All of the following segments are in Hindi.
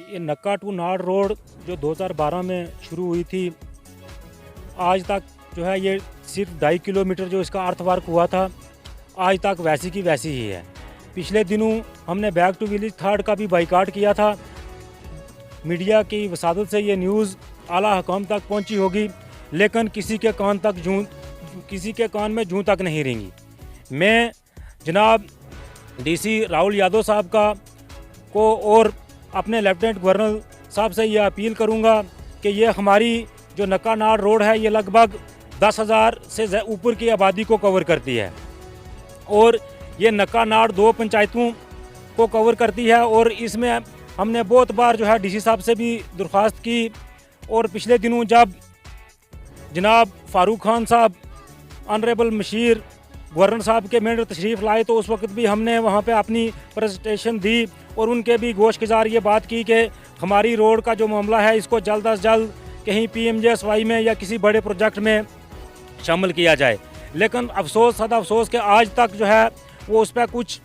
ये नक्का टू नाड़ रोड जो 2012 में शुरू हुई थी, आज तक जो है ये सिर्फ 2.5 किलोमीटर जो इसका अर्थ वर्क हुआ था, आज तक वैसी की वैसी ही है। पिछले दिनों हमने बैक टू विलेज थर्ड का भी बाइकाट किया था। मीडिया की वसादत से ये न्यूज़ आला हुकाम तक पहुंची होगी, लेकिन किसी के कान में जूं तक नहीं रेंगी। मैं जनाब डीसी राहुल यादव साहब को और अपने लेफ्टिनेंट गवर्नर साहब से ये अपील करूंगा कि ये हमारी जो नक्का नाड़ रोड है, ये लगभग 10,000 से ऊपर की आबादी को कवर करती है और ये नक्का नाड़ 2 पंचायतों को कवर करती है। और इसमें हमने बहुत बार जो है डीसी साहब से भी दरख्वास्त की और पिछले दिनों जब जनाब फारूक खान साहब ऑनरेबल मशीर गवर्नर साहब के मेंबर तशरीफ़ लाए, तो उस वक्त भी हमने वहाँ पे अपनी प्रेजेंटेशन दी और उनके भी गोशगुजार ये बात की कि हमारी रोड का जो मामला है इसको जल्द अज जल्द कहीं PMJSY में या किसी बड़े प्रोजेक्ट में शामिल किया जाए। लेकिन अफसोस सदा अफसोस कि आज तक जो है वो उस पर कुछ।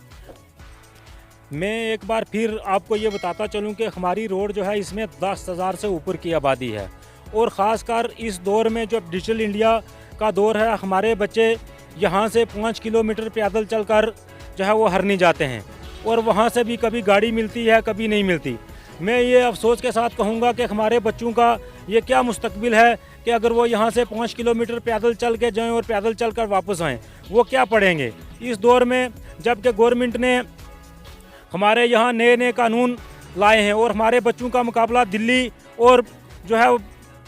मैं एक बार फिर आपको ये बताता चलूँ कि हमारी रोड जो है इसमें 10,000 से ऊपर की आबादी है और ख़ासकर इस दौर में जो डिजिटल इंडिया का दौर है, हमारे बच्चे यहाँ से 5 किलोमीटर पैदल चलकर जो है वो हरनी जाते हैं और वहाँ से भी कभी गाड़ी मिलती है कभी नहीं मिलती। मैं ये अफसोस के साथ कहूँगा कि हमारे बच्चों का ये क्या मुस्तकबिल है कि अगर वो यहाँ से 5 किलोमीटर पैदल चल के जाएँ और पैदल चल कर वापस आएँ, वो क्या पढ़ेंगे इस दौर में, जबकि गवर्नमेंट ने हमारे यहाँ नए नए कानून लाए हैं और हमारे बच्चों का मुकाबला दिल्ली और जो है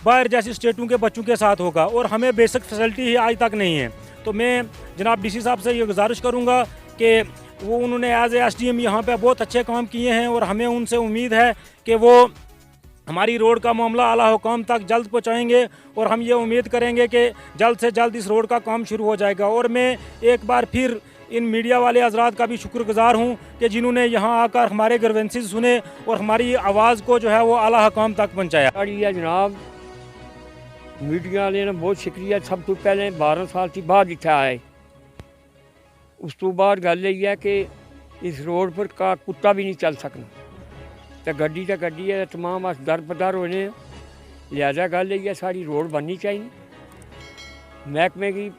बाहर जैसी स्टेटों के बच्चों के साथ होगा और हमें बेसिक फैसिलिटी ही आज तक नहीं है। तो मैं जनाब डीसी साहब से ये गुजारिश करूँगा कि वो उन्होंने एज ए SDM यहाँ पे बहुत अच्छे काम किए हैं और हमें उनसे उम्मीद है कि वो हमारी रोड का मामला आला हुकाम तक जल्द पहुँचाएँगे और हम ये उम्मीद करेंगे कि जल्द से जल्द इस रोड का काम शुरू हो जाएगा। और मैं एक बार फिर इन मीडिया वाले हजरात का भी शुक्रगुजार हूँ कि जिन्होंने यहाँ आकर हमारे ग्रीवेंसेस सुने और हमारी आवाज़ को जो है वो आला हुकाम तक पहुँचाया। जनाब मीडिया वाले ने बहुत शुक्रिया। सब तो पहले 12 साल की बाद इतना आए, उस तो बाद गल यही है कि इस रोड पर का कुत्ता भी नहीं चल सकना, तो गड्डी है, तमाम अस दरबदर होने। लिहाजा गल यही है सारी रोड बननी चाहिए। महकमे की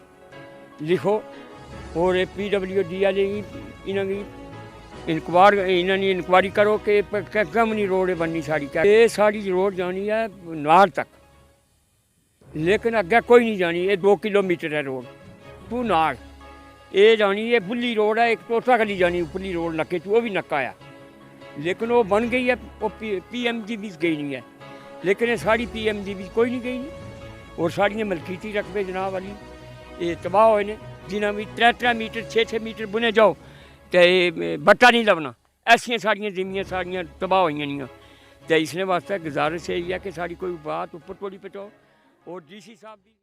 लिखो और PWD वाले इन्होंने इंक्वायरी करो कि कम नहीं रोड बननी सारी। ये सारी रोड जानी है नाड़ तक, लेकिन अगे कोई नहीं जानी। ये 2 किलोमीटर है रोड टू नाड़। ये जानी है बुल्ली रोड है, एक टोटा गली जानी उपरली रोड नक्के वो भी नक्का है, लेकिन वो बन गई है, वो PMGB गई नहीं है। लेकिन ये सारी PMGB कोई नहीं गई नहीं। और साड़ियाँ मलकीती रकबे जनाब वाली ये तबाह होए ने, जिन्हें भी 3-3 मीटर 6-6 मीटर बुने जाओ तो बट्टा नहीं लभना। ऐसियां साड़ियाँ जमीयाँ साड़ियाँ तबाह हुई नहीं। तो इसने वास्ते गुजारिश यही है कि साड़ी कोई बात ऊपर थोड़ी पहुँचाओ और DC साहब भी